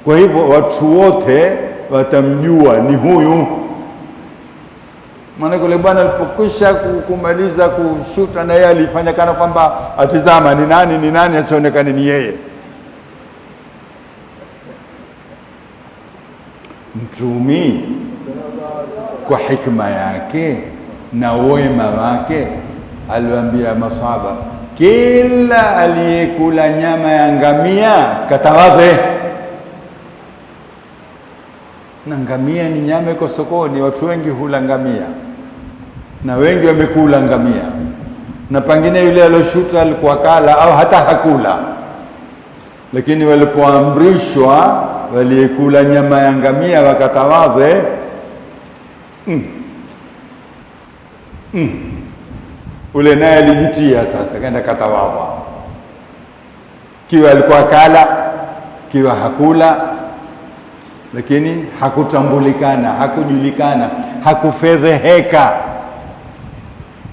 Kwa hivyo watu wote watamjua ni huyu. Maana yule bwana alipokwisha kumaliza kushuta, na yeye alifanya kana kwamba atizama ni nani asionekane ni yeye. Mtumi kwa hikma yake na wema wake aliwaambia masahaba, kila aliyekula nyama ya ngamia katawadhe. Na ngamia ni nyama iko sokoni, watu wengi hula ngamia na wengi wamekula ngamia, na pengine yule aliyoshuta alikuwa kala au hata hakula, lakini walipoamrishwa waliyekula nyama ya ngamia wakatawadhe, ule naye alijitia sasa, kaenda katawadha. Kiwa alikuwa kala, kiwa hakula, lakini hakutambulikana, hakujulikana, hakufedheheka.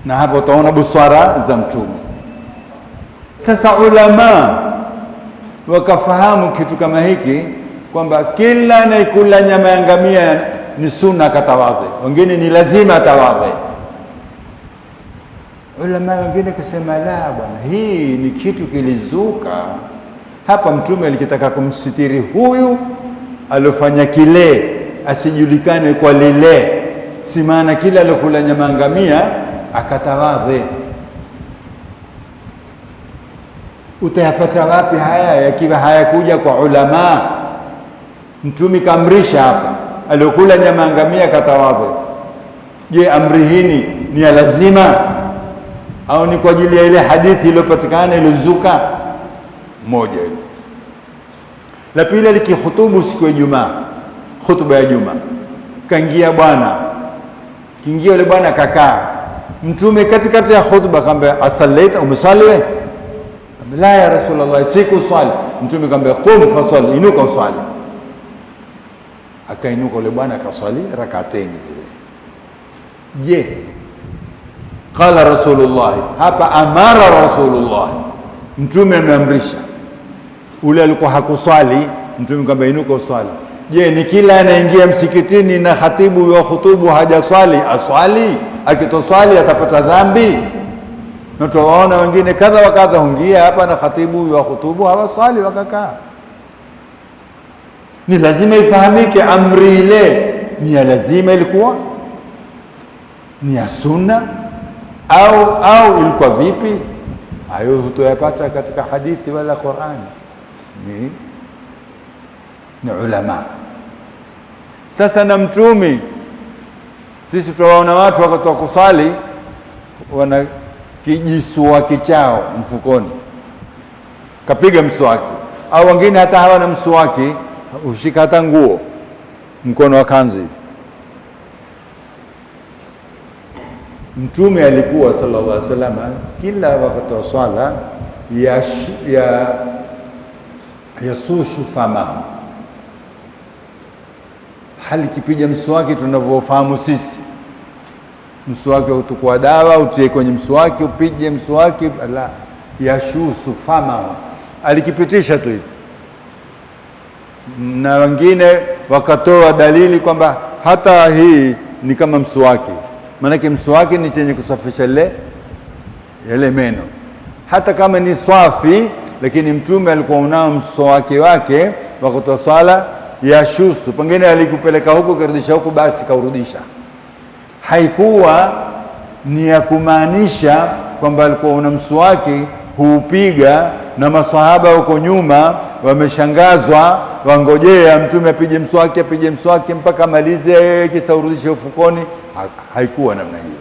Na hapo utaona busara za Mtume. Sasa ulama wakafahamu kitu kama hiki, kwamba kila anayekula nyama ya ngamia ni sunna katawadhe, wengine ni lazima atawadhe. Ulama wengine kusema la bwana, hii ni kitu kilizuka hapa. Mtume alikitaka kumsitiri huyu alofanya kile asijulikane kwa lile, si maana kila alokula nyama ya ngamia akatawadhe. Utayapata wapi haya yakiwa hayakuja kwa ulama? Mtume kaamrisha hapa alokula nyama ya ngamia katawadhe. Je, amri hii ni ya lazima au ni kwa ajili ya ile hadithi iliyopatikana ilizuka? Moja hilo. La pili, alikihutubu siku ya Ijumaa, hutuba ya Ijumaa, kaingia bwana, kiingia yule bwana kakaa. Mtume katikati ya hutuba akamwambia, asallaita, umeswali wewe? La ya Rasulullah, siku swali. Mtume akamwambia, qum fasali, inuka uswali. Akainuka yule bwana akaswali rak'atayn zile. Je, qala Rasulullah, hapa amara Rasulullah, Mtume ameamrisha. Ule alikuwa hakuswali, Mtume akamwambia inuka uswali. Je, ni kila anaingia msikitini na khatibu wa khutubu hajaswali aswali? Akitoswali atapata dhambi? Na tuwaona wengine kadha wa kadha hungia hapa na khatibu wa khutubu hawaswali wakakaa. Ni lazima ifahamike amri ile ni ya lazima, ilikuwa ni ya sunna au ilikuwa vipi? Hayo hutoyapata katika hadithi wala Qur'ani. Ni ni ulama. Sasa na mtumi, sisi tunaona watu wakati wa kusali wana kijiswaki chao mfukoni, kapiga mswaki, au wengine hata hawana mswaki, ushika hata nguo mkono wa kanzi hivi. Mtume alikuwa sallallahu alaihi wasallam kila wakati wa swala yasushu famahu, hali kipiga mswaki tunavyofahamu sisi, mswaki utukua dawa utie kwenye mswaki upige mswaki, la yashusu famahu, alikipitisha tu hivi. Na wengine wakatoa dalili kwamba hata hii ni kama mswaki, maanake mswaki ni chenye kusafisha yale meno, hata kama ni swafi, lakini mtume alikuwa unao mswaki wake wakati wa swala yashusu. Pengine alikupeleka huku kurudisha huku, basi kaurudisha. Haikuwa ni ya kumaanisha kwamba alikuwa una mswaki huupiga na masahaba huko nyuma wameshangazwa, wangojea mtume apige mswaki mpaka amalize kisha urudishe ufukoni. Haikuwa namna hiyo,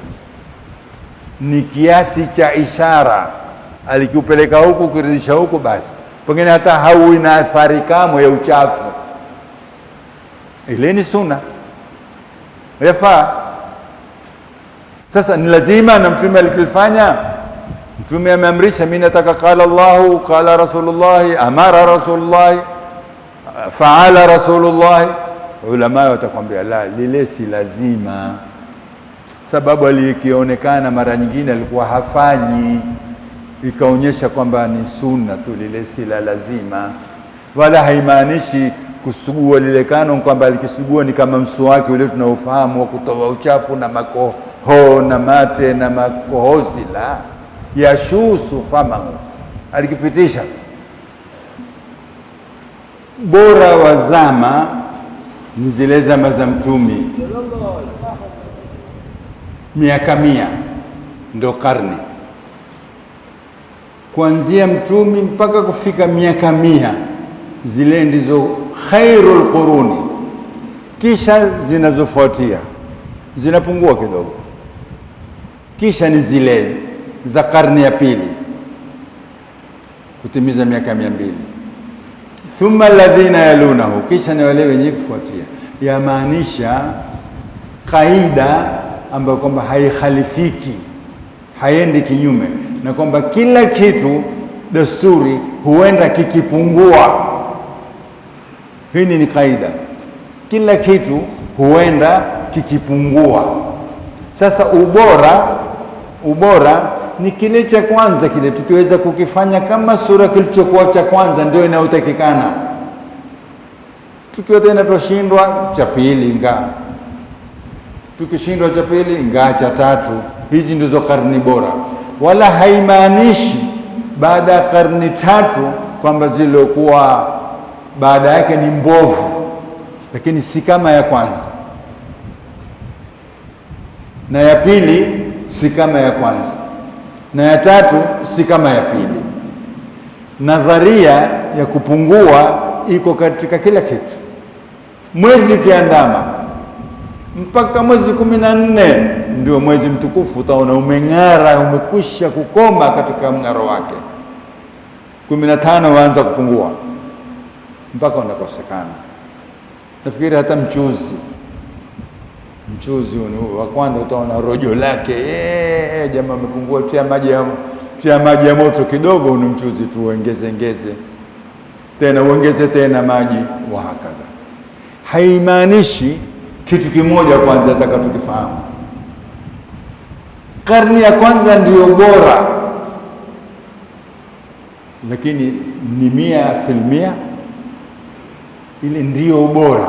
ni kiasi cha ishara, alikupeleka huku kurudisha huku, basi pengine hata hauwi na athari kamwe ya uchafu. Ile ni sunna, yafaa. Sasa ni lazima, na mtume alikifanya. Mtume ameamrisha, mimi nataka qala Allahu qala Rasulullah, amara Rasulullah, faala Rasulullah. Ulama watakwambia la, lile si lazima, sababu alikionekana mara nyingine alikuwa hafanyi, ikaonyesha kwamba ni sunna tu, lile si la lazima. Wala haimaanishi kusugua lile kano kwamba alikisugua ni kama mswaki ule tunaofahamu wa kutoa uchafu na makoho na mate na makohozi, la yashusu famahu, alikipitisha. Bora wa zama ni zile zama za mtumi, miaka 100 ndo karne, kuanzia mtumi mpaka kufika miaka 100, zile ndizo khairul quruni. Kisha zinazofuatia zinapungua kidogo, kisha ni zile za karne ya pili kutimiza miaka 200, thumma alladhina yalunahu, kisha ni wale wenye kufuatia. Yamaanisha kaida ambayo kwamba haikhalifiki, haendi kinyume, na kwamba kila kitu desturi huenda kikipungua. Hii ni kaida, kila kitu huenda kikipungua. Sasa ubora ni kile cha kwanza, kile tukiweza kukifanya kama sura kilichokuwa cha kwanza ndio inayotakikana. Tukiwa tena tushindwa, cha pili ngaa, tukishindwa cha pili ngaa, cha tatu. Hizi ndizo karni bora. Wala haimaanishi baada ya karni 3 kwamba zilokuwa baada yake ni mbovu, lakini si kama ya kwanza, na ya pili si kama ya kwanza, na ya tatu si kama ya pili. Nadharia ya kupungua iko katika kila kitu. Mwezi ukiandama mpaka mwezi 14 ndio mwezi mtukufu, utaona umeng'ara, umekwisha kukoma katika mng'aro wake. 15 waanza kupungua mpaka unakosekana. Nafikiri hata mchuzi wa kwanza utaona rojo lake, jamaa amepungua, tia maji ya moto kidogo, ni mchuzi tu, uongeze tena, uongeze tena maji, wa hakadha. Haimaanishi kitu kimoja. Kwanza nataka tukifahamu, karni ya kwanza ndiyo bora, lakini ni 100%, ile ndiyo bora.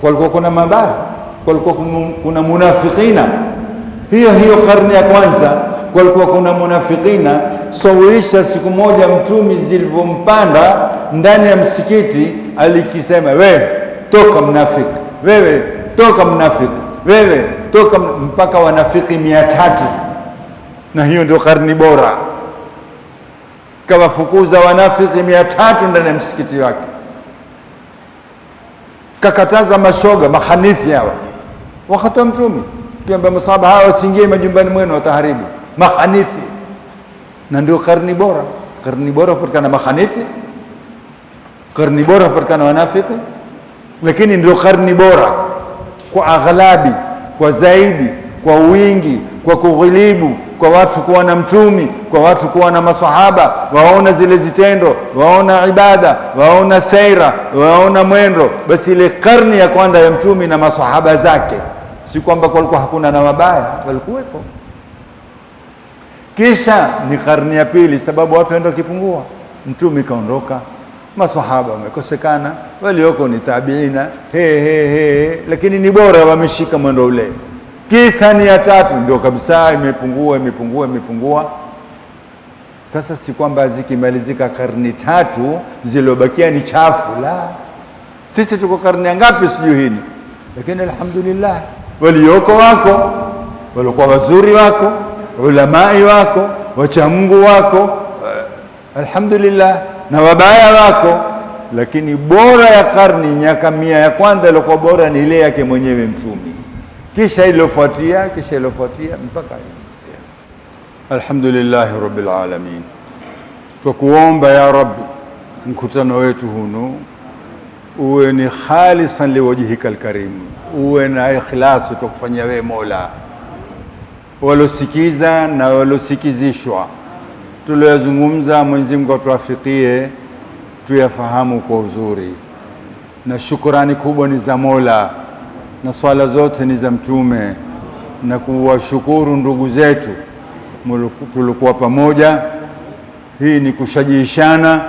Kulikuwa kuna mabaya, kulikuwa kuna munafikina. Hiyo karne ya kwanza kulikuwa kuna munafikina. Sawisha siku moja mtumi zilivyompanda ndani ya msikiti, alikisema wewe toka mnafiki, wewe toka mnafiki, wewe toka, mpaka wanafiki 300. Na hiyo ndio karni bora, kawafukuza wanafiki 300 ndani ya msikiti wake. kakataza mashoga, mahanithi hawa wakati wa Mtume, kiamba masahaba hawa wasiingie majumbani mwenu wataharibu, mahanithi. Na ndio karni bora. Karni bora kupatikana mahanithi, karni bora kupatikana wanafiki, lakini ndio karni bora kwa aghlabi, kwa zaidi, kwa wingi, kwa kughilibu, kwa watu kuwa na Mtume, kwa watu kuwa na masahaba, waona zile zitendo, waona ibada, waona saira, waona mwendo. Basi ile karni ya kwanza ya Mtume na masahaba zake, si kwamba kulikuwa hakuna na mabaya, walikuwepo. Kisha ni karni ya pili, sababu watu waenda kipungua, Mtume kaondoka, masahaba wamekosekana, walioko ni tabiina, lakini ni bora wameshika mwendo ule. Kisa ni ya tatu, ndio kabisa imepungua. Sasa si kwamba zikimalizika karni tatu zilobakia ni chafu, la. Sisi tuko karni ngapi sijui hili, lakini alhamdulillah walioko wako, walikuwa wazuri wako, ulamai wako, wacha Mungu wako, alhamdulillah, na wabaya wako. Lakini bora ya karni, miaka 100 ya kwanza ilikuwa bora ni ile yake mwenyewe Mtume, kisha ilofuatia mpaka alhamdulillah rabbil alamin. Tukuomba ya Rabbi, mkutano wetu hunu uwe ni khalisan liwajhika alkarim, uwe na ikhlas tukufanyia wewe Mola. Walosikiza na walosikizishwa tuliyozungumza, Mwenyezi Mungu atuafikie tuyafahamu kwa uzuri, na shukrani kubwa ni za Mola na swala zote ni za Mtume, na kuwashukuru ndugu zetu tulikuwa pamoja. Hii ni kushajishana,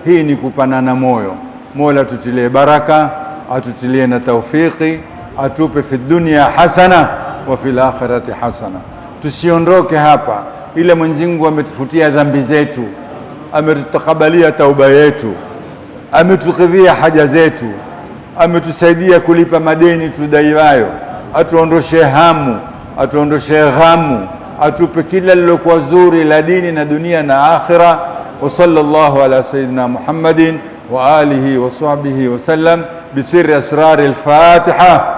hii ni kupanana moyo. Mola tutilie baraka, atutilie na taufiki, atupe fi dunia hasana wa fil akhirati hasana. Tusiondoke hapa ila Mwenyezi Mungu ametufutia dhambi zetu, ametutakabalia tauba yetu, ametukidhia haja zetu, ametusaidia kulipa madeni tudaiwayo, atuondoshe hamu, atuondoshe ghamu, atupe kila lilokuwa zuri la dini na dunia na akhira. Wa sallallahu ala sayyidina Muhammadin wa alihi wa sahbihi wa sallam bisirri asrari al-Fatiha.